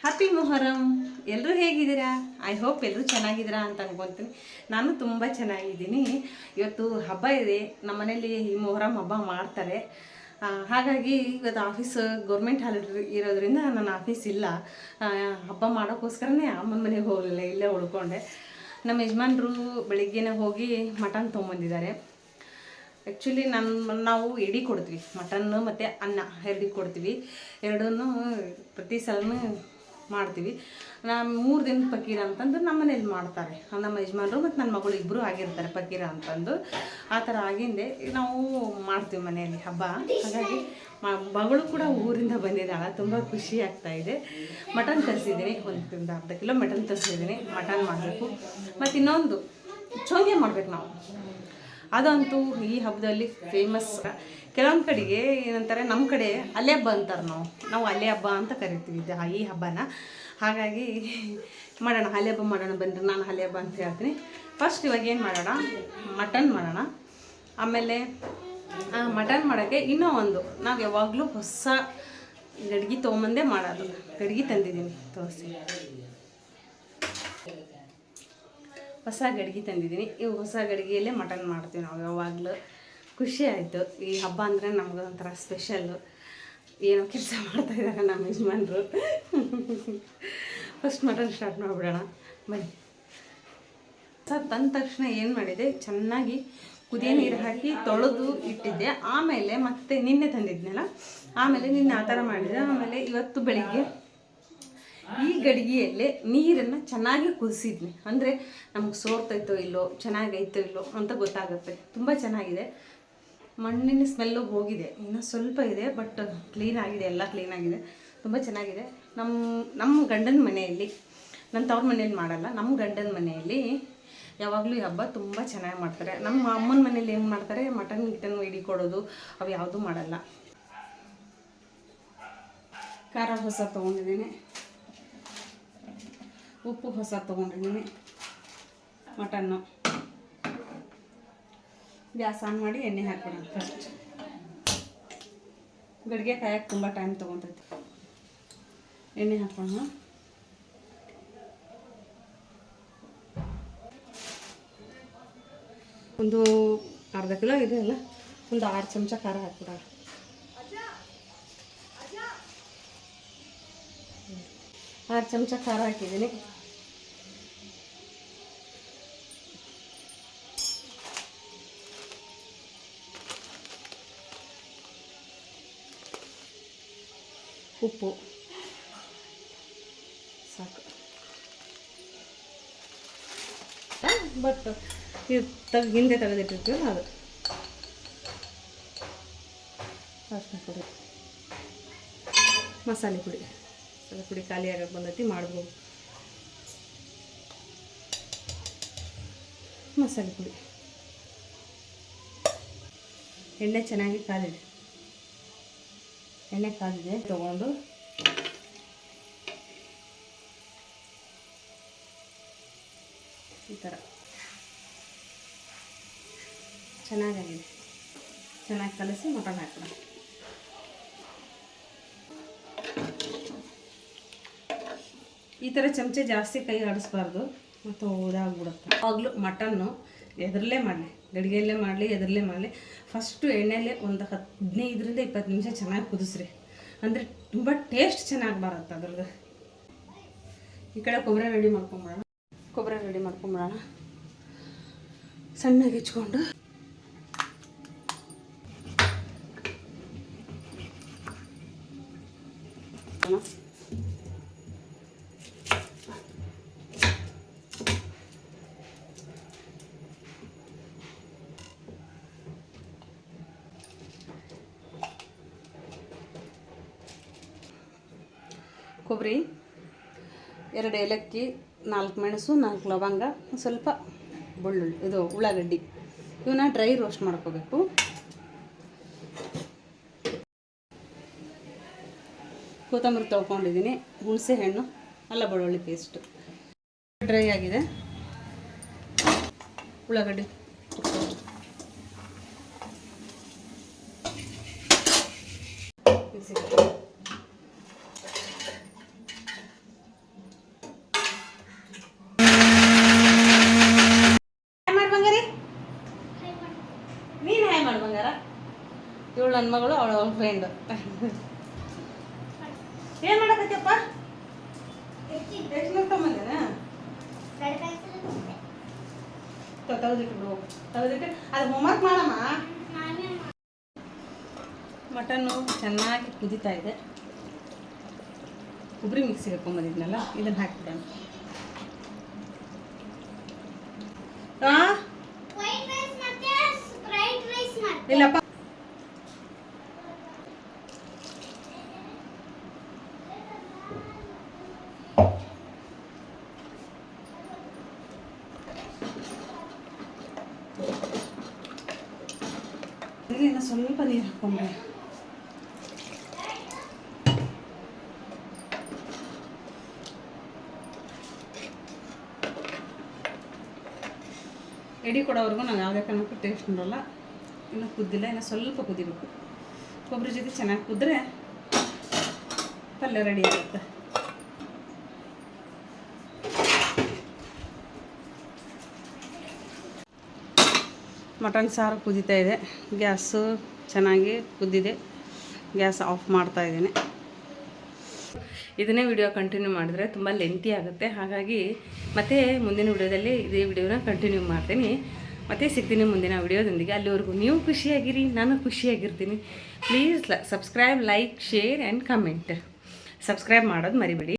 Happy Muharram. ಎಲ್ಲರೂ ಹೇಗಿದ್ದೀರಾ? I hope ಎಲ್ಲರೂ ಚೆನ್ನಾಗಿದ್ದೀರಾ ಅಂತ ಅನ್ಕೊತೀನಿ. ನಾನು ತುಂಬ ಚೆನ್ನಾಗಿದ್ದೀನಿ. ಇವತ್ತು ಹಬ್ಬ ಇದೆ, ನಮ್ಮ ಮನೇಲಿ ಈ ಮೊಹರಂ ಹಬ್ಬ ಮಾಡ್ತಾರೆ. ಹಾಗಾಗಿ ಇವತ್ತು ಆಫೀಸ್ ಗೌರ್ಮೆಂಟ್ ಹಾಲಿಡೇ ಇರೋದ್ರಿಂದ ನನ್ನ ಆಫೀಸ್ ಇಲ್ಲ. ಹಬ್ಬ ಮಾಡೋಕ್ಕೋಸ್ಕರನೇ ಅಮ್ಮನ ಮನೆಗೆ ಹೋಗಲಿಲ್ಲ, ಇಲ್ಲೇ ಉಳ್ಕೊಂಡೆ. ನಮ್ಮ ಯಜಮಾನ್ರು ಬೆಳಿಗ್ಗೆನೇ ಹೋಗಿ ಮಟನ್ ತೊಗೊಂಬಂದಿದ್ದಾರೆ. ಆ್ಯಕ್ಚುಲಿ ನಾವು ಎಡೆ ಕೊಡ್ತೀವಿ, ಮಟನ್ನು ಮತ್ತು ಅನ್ನ ಎರಡಿಗೆ ಕೊಡ್ತೀವಿ. ಎರಡನ್ನೂ ಪ್ರತಿ ಸಲನೂ ಮಾಡ್ತೀವಿ. ನಾನು 3 ದಿನದ ಪಕೀರ ಅಂತಂದು ನಮ್ಮ ಮನೇಲಿ ಮಾಡ್ತಾರೆ. ನಮ್ಮ ಯಜಮಾನ್ರು ಮತ್ತು ನನ್ನ ಮಗಳು ಇಬ್ಬರು ಆಗಿರ್ತಾರೆ ಪಕೀರ ಅಂತಂದು. ಆ ಥರ ಆಗಿಂದೆ ನಾವು ಮಾಡ್ತೀವಿ ಮನೆಯಲ್ಲಿ ಹಬ್ಬ. ಹಾಗಾಗಿ ಮಗಳು ಕೂಡ ಊರಿಂದ ಬಂದಿದ್ದಾಳೆ, ತುಂಬ ಖುಷಿ ಆಗ್ತಾಯಿದೆ. ಮಟನ್ ತರಿಸಿದ್ದೀನಿ, ಒಂದು ಅರ್ಧ ಕಿಲೋ ಮಟನ್ ತರಿಸಿದ್ದೀನಿ. ಮಟನ್ ಮಾಡಬೇಕು ಮತ್ತು ಇನ್ನೊಂದು ಚೋಂಗೆ ಮಾಡ್ಬೇಕು ನಾವು. ಅದಂತೂ ಈ ಹಬ್ಬದಲ್ಲಿ ಫೇಮಸ್. ಕೆಲವೊಂದು ಕಡೆಗೆ ಏನಂತಾರೆ, ನಮ್ಮ ಕಡೆ ಅಲೆ ಹಬ್ಬ ಅಂತಾರೆ. ನಾವು ಅಲೆ ಹಬ್ಬ ಅಂತ ಕರಿತೀವಿ ಈ ಹಬ್ಬನ. ಹಾಗಾಗಿ ಮಾಡೋಣ, ಅಲೆ ಹಬ್ಬ ಮಾಡೋಣ ಬನ್ನಿರಿ. ನಾನು ಅಲೆ ಹಬ್ಬ ಅಂತ ಹೇಳ್ತೀನಿ. ಫಸ್ಟ್ ಇವಾಗ ಏನು ಮಾಡೋಣ, ಮಟನ್ ಮಾಡೋಣ. ಆಮೇಲೆ ಮಟನ್ ಮಾಡೋಕ್ಕೆ ಇನ್ನೂ ಒಂದು, ನಾವು ಯಾವಾಗಲೂ ಹೊಸ ಗಡ್ಗೆ ತೊಗೊಂಬಂದೇ ಮಾಡೋದು. ಗಡ್ಗೆ ತಂದಿದ್ದೀನಿ, ತೋರಿಸಿ. ಹೊಸ ಗಡ್ಗೆ ತಂದಿದ್ದೀನಿ. ಈ ಹೊಸ ಗಡ್ಗೆಯಲ್ಲೇ ಮಟನ್ ಮಾಡ್ತೀವಿ ನಾವು ಯಾವಾಗಲೂ. ಖುಷಿ ಆಯಿತು. ಈ ಹಬ್ಬ ಅಂದರೆ ನಮ್ಗೆ ಒಂಥರ ಸ್ಪೆಷಲ್ಲು. ಏನೋ ಕೆಲಸ ಮಾಡ್ತಾಯಿದ್ದಾರೆ ನಮ್ಮ ಯಜಮಾನ್ರು. ಫಸ್ಟ್ ಮಟನ್ ಸ್ಟಾರ್ಟ್ ಮಾಡಿಬಿಡೋಣ ಬನ್ನಿ. ತಂದ ತಕ್ಷಣ ಏನು ಮಾಡಿದೆ, ಚೆನ್ನಾಗಿ ಕುದಿಯೋ ನೀರು ಹಾಕಿ ತೊಳೆದು ಇಟ್ಟಿದ್ದೆ. ಆಮೇಲೆ ಮತ್ತೆ ನಿನ್ನೆ ತಂದಿದ್ನಲ್ಲ, ಆಮೇಲೆ ನಿನ್ನೆ ಆ ಥರ ಮಾಡಿದೆ. ಆಮೇಲೆ ಇವತ್ತು ಬೆಳಿಗ್ಗೆ ಈ ಗಡಿಗೆಯಲ್ಲೇ ನೀರನ್ನು ಚೆನ್ನಾಗಿ ಕುದಿಸಿದ್ನಿ. ಅಂದರೆ ನಮಗೆ ಸೋರ್ತೈತೋ ಇಲ್ಲೋ, ಚೆನ್ನಾಗೈತೋ ಇಲ್ಲೋ ಅಂತ ಗೊತ್ತಾಗುತ್ತೆ. ತುಂಬ ಚೆನ್ನಾಗಿದೆ. ಮಣ್ಣಿನ ಸ್ಮೆಲ್ಲು ಹೋಗಿದೆ, ಇನ್ನೂ ಸ್ವಲ್ಪ ಇದೆ, ಬಟ್ ಕ್ಲೀನಾಗಿದೆ, ಎಲ್ಲ ಕ್ಲೀನಾಗಿದೆ, ತುಂಬ ಚೆನ್ನಾಗಿದೆ. ನಮ್ಮ ಗಂಡನ ಮನೆಯಲ್ಲಿ, ನನ್ನ ತವ್ರ ಮನೇಲಿ ಮಾಡಲ್ಲ, ನಮ್ಮ ಗಂಡನ ಮನೆಯಲ್ಲಿ ಯಾವಾಗಲೂ ಈ ಹಬ್ಬ ತುಂಬ ಚೆನ್ನಾಗಿ ಮಾಡ್ತಾರೆ. ನಮ್ಮ ಅಮ್ಮನ ಮನೇಲಿ ಏನು ಮಾಡ್ತಾರೆ, ಮಟನ್ ಗಿಟನ್ ಇಡಿ ಕೊಡೋದು ಅವು ಯಾವುದೂ ಮಾಡಲ್ಲ. ಖಾರ ಹೊಸ ತೊಗೊಂಡಿದ್ದೀನಿ, ಉಪ್ಪು ಹೊಸ ತೊಗೊಂಡಿದ್ದೀನಿ. ಮಟನ್ನು ಗ್ಯಾಸ್ ಆನ್ ಮಾಡಿ ಎಣ್ಣೆ ಹಾಕ್ಬಿಡೋಣ. ಫಸ್ಟ್ ಗಡಿಗೆ ಕಾಯಕ್ಕೆ ತುಂಬ ಟೈಮ್ ತೊಗೊತೈತಿ. ಎಣ್ಣೆ ಹಾಕೋಣ. ಒಂದು ಅರ್ಧ ಕಿಲೋ ಇದೆ ಅಲ್ಲ, ಒಂದು 6 ಚಮಚ ಖಾರ ಹಾಕ್ಬಿಡೋಣ. 6 ಚಮಚ ಖಾರ ಹಾಕಿದ್ದೀನಿ. ಉಪ್ಪು ಸಾಕು. ಬಟ್ ಇದು ಹಿಂದೆ ತೆಗೆದಿಟ್ಟಿರ್ತೀವಲ್ಲ ಅದು. ಅರ್ಶಿನ ಪುಡಿ, ಮಸಾಲೆ ಪುಡಿ. ಮಸಾಲೆ ಪುಡಿ ಖಾಲಿ ಆಗಕ್ಕೆ ಬಂದೈತಿ, ಮಾಡ್ಬೋದು. ಮಸಾಲೆ ಪುಡಿ, ಎಣ್ಣೆ ಚೆನ್ನಾಗಿ ಕಾದಿದೆ. ಎಣ್ಣೆ ಕಾದಿದೆ, ತೊಗೊಂಡು ಈ ಥರ ಚೆನ್ನಾಗಾಗಿದೆ. ಚೆನ್ನಾಗಿ ಕಲಸಿ ಮಟನ್ ಹಾಕೋಣ. ಈ ಥರ ಚಮಚೆ ಜಾಸ್ತಿ ಕೈ ಆಡಿಸ್ಬಾರ್ದು, ಮತ್ತು ಓದಾಗ್ಬಿಡುತ್ತೆ. ಆವಾಗಲೂ ಮಟನ್ನು ಎದರಲ್ಲೇ ಮಾಡಲಿ, ಗಡಿಗೆಯಲ್ಲೇ ಮಾಡಲಿ, ಎದರಲ್ಲೇ ಮಾಡಲಿ, ಫಸ್ಟು ಎಣ್ಣೆಯಲ್ಲೇ ಒಂದು 15ರಿಂದ 20 ನಿಮಿಷ ಚೆನ್ನಾಗಿ ಕುದಿಸ್ರಿ. ಅಂದರೆ ತುಂಬ ಟೇಸ್ಟ್ ಚೆನ್ನಾಗಿ ಬರುತ್ತೆ ಅದ್ರದ್ದು. ಈ ಕಡೆ ಕೊಬ್ಬರಿ ರೆಡಿ ಮಾಡ್ಕೊಂಬಿಡೋಣ. ಸಣ್ಣಗೆ ಹೆಚ್ಕೊಂಡು ಕೊಬ್ಬರಿ, 2 ಏಲಕ್ಕಿ, 4 ಮೆಣಸು, 4 ಲವಂಗ, ಸ್ವಲ್ಪ ಬೆಳ್ಳುಳ್ಳಿ, ಇದು ಉಳ್ಳಾಗಡ್ಡಿ, ಇವನ್ನ ಡ್ರೈ ರೋಸ್ಟ್ ಮಾಡ್ಕೋಬೇಕು. ಕೊತ್ತಂಬರಿ ತೊಳ್ಕೊಂಡಿದ್ದೀನಿ, ಹುಣಸೆ ಹಣ್ಣು, ಅಲ್ಲ ಬೆಳ್ಳುಳ್ಳಿ ಪೇಸ್ಟು ಡ್ರೈ ಆಗಿದೆ. ಉಳ್ಳಾಗಡ್ಡಿ ನನ್ನ ಮಗಳು ಅವಳ ಫ್ರೆಂಡ್. ಏನು ಮಾಡಕತ್ತಪ್ಪ? ಎಷ್ಟು ತಗೊಂಬಂದೇನ? ತೆಗೆದಿಟ್ಟು ಬಿಡು, ತೆಗೆದಿಟ್ಟು ಅದು ಹೋಮ್ವರ್ಕ್ ಮಾಡಮ್ಮ. ಮಟನ್ನು ಚೆನ್ನಾಗಿ ಕುದೀತಾ ಇದೆ. ಕೊಬ್ಬರಿ ಮಿಕ್ಸಿಗೆ ಹಾಕೊಂಬಂದಿದ್ನಲ್ಲ, ಇದನ್ನು ಹಾಕ್ಬಿಡೋಣ. ಇಲ್ಲಪ್ಪ, ಇನ್ನು ಸ್ವಲ್ಪ ನೀರು ಹಾಕೊಂಡ್ರೆ ಎಡಿ ಕೊಡೋವರೆಗೂ ನಾವು ಯಾವುದೇ ಕಾರಣಕ್ಕೂ ಟೇಸ್ಟ್ ನೋಡಲ್ಲ. ಇನ್ನು ಕುದ್ದಿಲ್ಲ, ಇನ್ನು ಸ್ವಲ್ಪ ಕುದಿಬೇಕು. ಕೊಬ್ಬರಿ ಜೊತೆ ಚೆನ್ನಾಗಿ ಕುದ್ರೆ ಪಲ್ಯ ರೆಡಿ ಆಗುತ್ತೆ. ಮಟನ್ ಸಾರು ಕುದೀತಾ ಇದೆ. ಗ್ಯಾಸು ಚೆನ್ನಾಗಿ ಕುದ್ದಿದೆ. ಗ್ಯಾಸ್ ಆಫ್ ಮಾಡ್ತಾ ಇದ್ದೇನೆ. ಇದನ್ನೇ ವಿಡಿಯೋ ಕಂಟಿನ್ಯೂ ಮಾಡಿದ್ರೆ ತುಂಬ ಲೆಂತಿ ಆಗುತ್ತೆ. ಹಾಗಾಗಿ ಮತ್ತೆ ಮುಂದಿನ ವಿಡಿಯೋದಲ್ಲಿ ಇದೇ ವಿಡಿಯೋನ ಕಂಟಿನ್ಯೂ ಮಾಡ್ತೀನಿ. ಮತ್ತೆ ಸಿಗ್ತೀನಿ ಮುಂದಿನ ವಿಡಿಯೋದೊಂದಿಗೆ. ಅಲ್ಲಿವರೆಗೂ ನೀವು ಖುಷಿಯಾಗಿರಿ, ನಾನು ಖುಷಿಯಾಗಿರ್ತೀನಿ. Please subscribe, like, share and comment. Subscribe ಮಾಡೋದು ಮರಿಬೇಡಿ.